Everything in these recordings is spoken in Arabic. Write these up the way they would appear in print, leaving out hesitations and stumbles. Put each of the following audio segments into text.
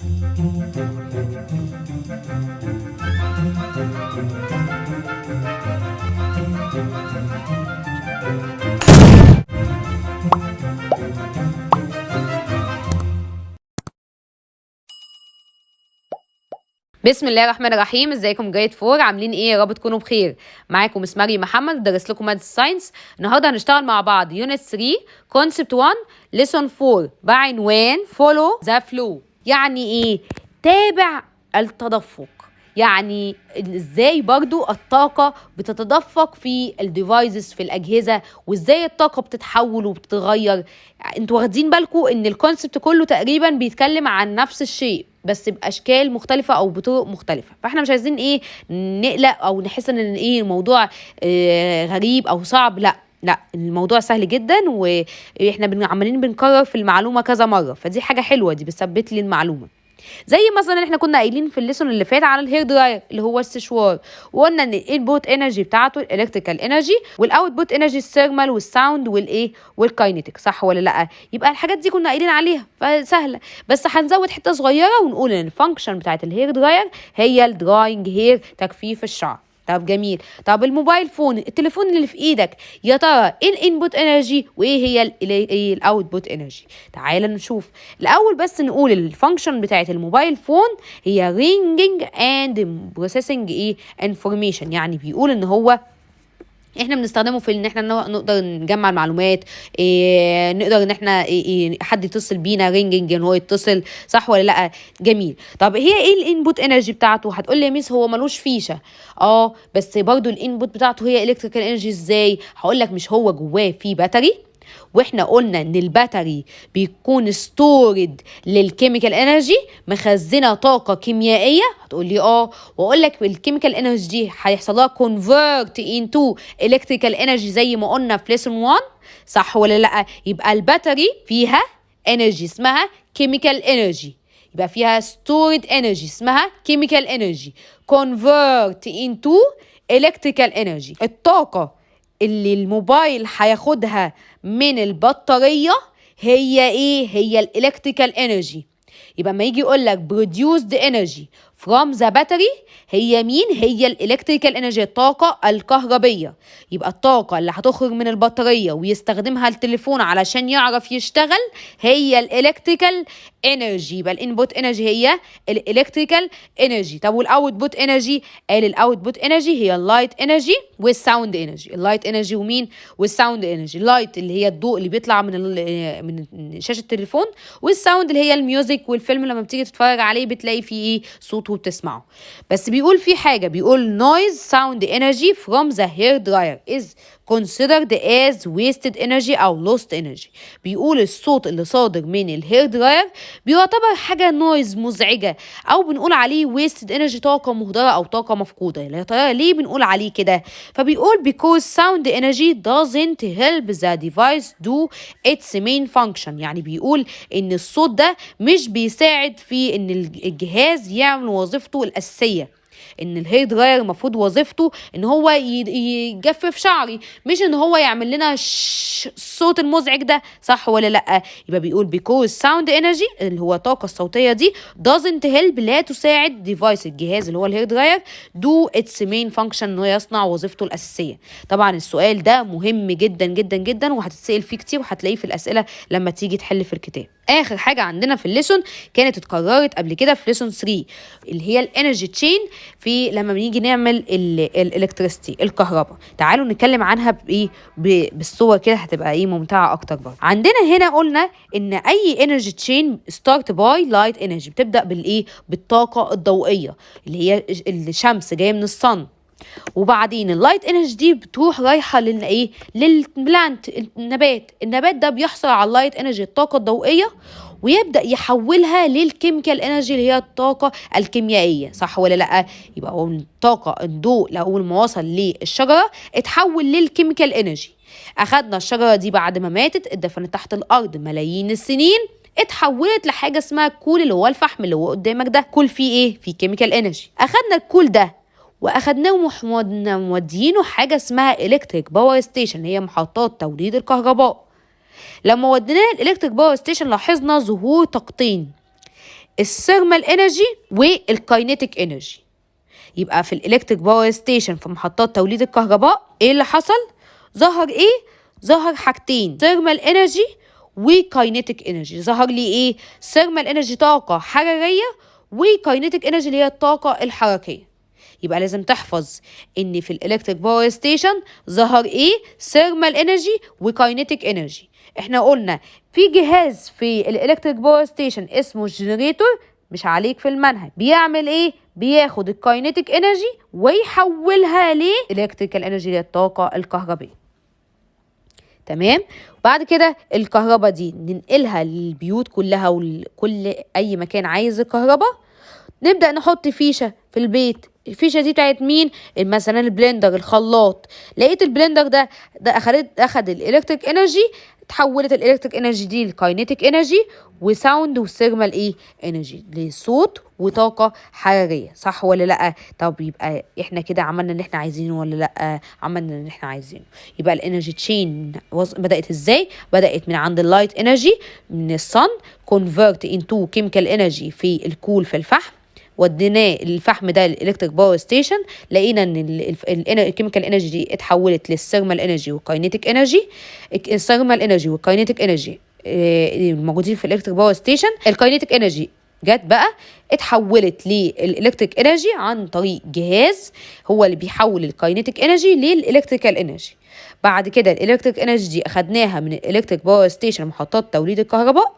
بسم الله الرحمن الرحيم. ازيكم جريد فور؟ عاملين ايه؟ يا رب تكونوا بخير. معاكم مس مريم محمد، درس لكم ماده الساينس. النهارده هنشتغل مع بعض يونت 3 كونسبت 1 ليسون 4 بعنوان فولو ذا فلو. يعني ايه؟ تابع التدفق. يعني ازاي برضو الطاقة بتتدفق في الديفايسز، في الأجهزة، وازاي الطاقة بتتحول وبتتغير. انتوا واخدين بالكم ان الكونسبت كله تقريبا بيتكلم عن نفس الشيء بس بأشكال مختلفة أو بطرق مختلفة. فاحنا مش عايزين ايه نقلق أو نحس ان ايه الموضوع غريب أو صعب. لا، الموضوع سهل جدا، واحنا عمالين بنكرر في المعلومة كذا مرة، فدي حاجة حلوة، دي بتثبت لي المعلومة. زي مثلا احنا كنا قايلين في الليسون اللي فات على الهير دراير اللي هو السشوار، وقلنا ان الانبوت انرجي بتاعته الالكتريكال انرجي، والاوتبوت انرجي الثيرمال والساوند والكاينيتيك، صح ولا لا؟ يبقى الحاجات دي كنا قايلين عليها فسهله، بس هنزود حته صغيره ونقول ان الفانكشن بتاعت الهير دراير هي الدراينج هير، تجفيف الشعر. طب جميل. طب الموبايل فون، التليفون اللي في ايدك، يا ترى ايه الانبوت انرجي وايه هي الاوتبوت انرجي؟ تعال نشوف الاول. بس نقول الفانكشن بتاعت الموبايل فون هي رينجينج اند بروسيسنج انفورميشن. يعني بيقول ان هو احنا بنستخدمه في ان احنا نقدر نجمع المعلومات، نقدر ان احنا حد يتصل بينا، رينجنج، ان هو يتصل، صح ولا لا؟ جميل. طب هي ايه الانبوت انرجي بتاعته؟ هتقول لي يا ميس هو ملوش فيشه. بس برضو الانبوت بتاعته هي الكتريكال انرجي. ازاي؟ هقول لك، مش هو جواه في باتري؟ واحنا قلنا ان الباتري بيكون ستورد للكيميكال انرجي، مخزنه طاقه كيميائيه. هتقول لي واقول لك الكيميكال انرجي دي هيحصل لها كونفرت انتو الكتريكال انرجي زي ما قلنا في ليسون 1، صح ولا لا؟ يبقى الباتري فيها انرجي اسمها كيميكال انرجي، يبقى فيها ستورد انرجي اسمها كيميكال انرجي كونفرت انتو الكتريكال انرجي. الطاقه اللي الموبايل هياخدها من البطارية هي ايه؟ هي الالكتريكال انرجي. يبقى ما يجي يقول لك produced energy from the battery، هي مين؟ هي الالكتريكال انرجي، الطاقة الكهربية. يبقى الطاقة اللي هتخرج من البطارية ويستخدمها التليفون علشان يعرف يشتغل هي الالكتريكال انرجي. يبقى الانبوت انرجي هي الالكتريكال انرجي. طب والاوتبوت انرجي؟ قال الاوتبوت انرجي هي اللايت انرجي والساوند انرجي. اللايت انرجي ومين؟ والساوند انرجي. اللايت اللي هي الضوء اللي بيطلع من شاشة التليفون، والساوند اللي هي الميوزك والفيلم لما بتيجي تتفرج عليه بتلاقي فيه ايه؟ صوت وبتسمعه. بس بيقول في حاجة، بيقول noise sound energy from the hair dryer is considered as wasted energy أو lost energy. بيقول الصوت اللي صادر من الهير دراير بيعتبر حاجة نويز مزعجة، أو بنقول عليه wasted energy، طاقة مهدرة أو طاقة مفقودة. يا ترى ليه بنقول عليه كده؟ فبيقول because sound energy doesn't help the device do its main function. يعني بيقول إن الصوت ده مش بيساعد في إن الجهاز يعمل وظيفته الأساسية. ان الهير دراير المفروض وظيفته ان هو يجفف شعري، مش ان هو يعمل لنا الصوت المزعج ده، صح ولا لا؟ يبقى بيقول because sound energy اللي هو الطاقه الصوتيه دي doesn't help، لا تساعد ديفايس الجهاز اللي هو الهير دراير do its main function، ان هو يصنع وظيفته الاساسيه. طبعا السؤال ده مهم جدا جدا جدا، وهتتسال فيه كتير، وهتلاقيه في الاسئله لما تيجي تحل في الكتاب. اخر حاجه عندنا في الليسون كانت اتكررت قبل كده في ليسون 3، اللي هي الانرجي تشين، في لما بنيجي نعمل الالكتريستي، الكهرباء. تعالوا نتكلم عنها بايه، بالصور كده، هتبقى ايه ممتعه اكتر برضه. عندنا هنا قلنا ان اي انرجي تشين ستارت باي لايت انرجي، بتبدا بالايه؟ بالطاقه الضوئيه اللي هي الشمس جايه من الصن، وبعدين اللايت انرجي دي بتروح رايحه للايه؟ للبلانت، النبات ده بيحصل على اللايت انرجي، الطاقه الضوئيه، ويبدا يحولها للكيميكال انرجي اللي هي الطاقه الكيميائيه، صح ولا لا؟ يبقى الطاقه، الضوء لاول ما وصل للشجره اتحول للكيميكال انرجي. اخدنا الشجره دي بعد ما ماتت، اتدفنت تحت الارض ملايين السنين، اتحولت لحاجه اسمها الكول، اللي هو الفحم اللي هو قدامك ده. كول فيه ايه؟ فيه كيميكال انرجي. اخدنا الكول ده واخدناه موديينه حاجه اسمها الكتريك باور ستيشن، هي محطات توليد الكهرباء. لما وديناه الالكتريك باور ستيشن لاحظنا ظهور طاقتين، الثيرمال انرجي والكاينيتيك انرجي. يبقى في الالكتريك باور ستيشن في محطات توليد الكهرباء ايه اللي حصل؟ ظهر ايه؟ ظهر حاجتين، ثيرمال انرجي وكاينيتيك انرجي. ظهر لي ايه؟ ثيرمال انرجي طاقه حراريه، وكاينيتيك انرجي اللي هي الطاقه الحركيه. يبقى لازم تحفظ ان في الالكتريك باور ستيشن ظهر ايه؟ ثيرمال انرجي وكاينيتيك انرجي. احنا قلنا في جهاز في الالكتريك باور ستيشن اسمه الجنريتور، مش عليك في المنهج، بيعمل ايه؟ بياخد الكاينيتيك انرجي ويحولها لالكتريكال انرجي للطاقه الكهربائيه. تمام. وبعد كده الكهرباء دي ننقلها للبيوت كلها وكل اي مكان عايز الكهرباء. نبدأ نحط فيشة في البيت. الفيشة دي بتاعت مين؟ مثلا البلندر، الخلاط. لقيت البلندر ده اخد الالكتريك انرجي، اتحولت الالكتريك انرجي دي لكاينيتيك انرجي وساوند وثيرمال ايه؟ انرجي، لصوت وطاقة حرارية. صح ولا لا؟ طب يبقى احنا كده عملنا اللي احنا عايزينه ولا لا؟ عملنا اللي احنا عايزينه. يبقى الانرجي تشين بدأت ازاي؟ بدأت من عند اللايت انرجي من الصن، كونفرت انتو كيميكال انرجي في الكول في الفحم، وديناه الفحم ده للالكتريك باور ستيشن، لقينا ان الكيميكال انرجي دي اتحولت للثيرمال انرجي والكاينيتيك انرجي. الثيرمال انرجي والكاينيتيك انرجي الموجودين في الالكتريك باور ستيشن. الكاينيتيك انرجي جت بقى اتحولت للالكتريك انرجي عن طريق جهاز هو اللي بيحول الكاينيتيك انرجي للالكتريكال انرجي. بعد كده الالكتريك انرجي دي اخدناها من الالكتريك باور ستيشن محطات توليد الكهرباء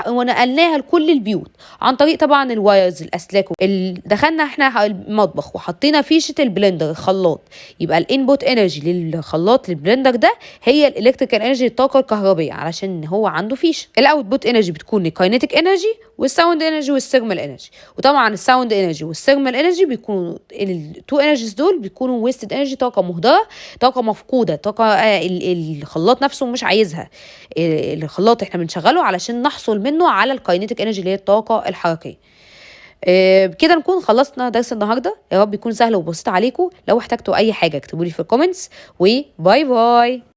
ونقلناها لكل البيوت عن طريق طبعا الوايرز، الاسلاك. دخلنا احنا المطبخ وحطينا فيشه البلندر، الخلاط. يبقى الانبوت انرجي للخلاط للبلندر ده هي الالكتريكال انرجي، الطاقه الكهربائيه، علشان هو عنده فيشه. الاوتبوت انرجي بتكون الكاينيتيك انرجي والساوند انرجي والثيرمال انرجي. وطبعا الساوند انرجي والثيرمال انرجي بيكونوا التو انرجيز دول بيكونوا ويستد انرجي، طاقه مهدره، طاقه مفقوده، طاقه الخلاط نفسه مش عايزها. الخلاط احنا بنشغله علشان نحصل منه على الكاينيتيك انرجي اللي هي الطاقه الحركيه. بكده نكون خلصنا درس النهارده. يا رب يكون سهل وبسيط عليكم. لو احتجتوا اي حاجه اكتبوا لي في الكومنتس، وباي باي.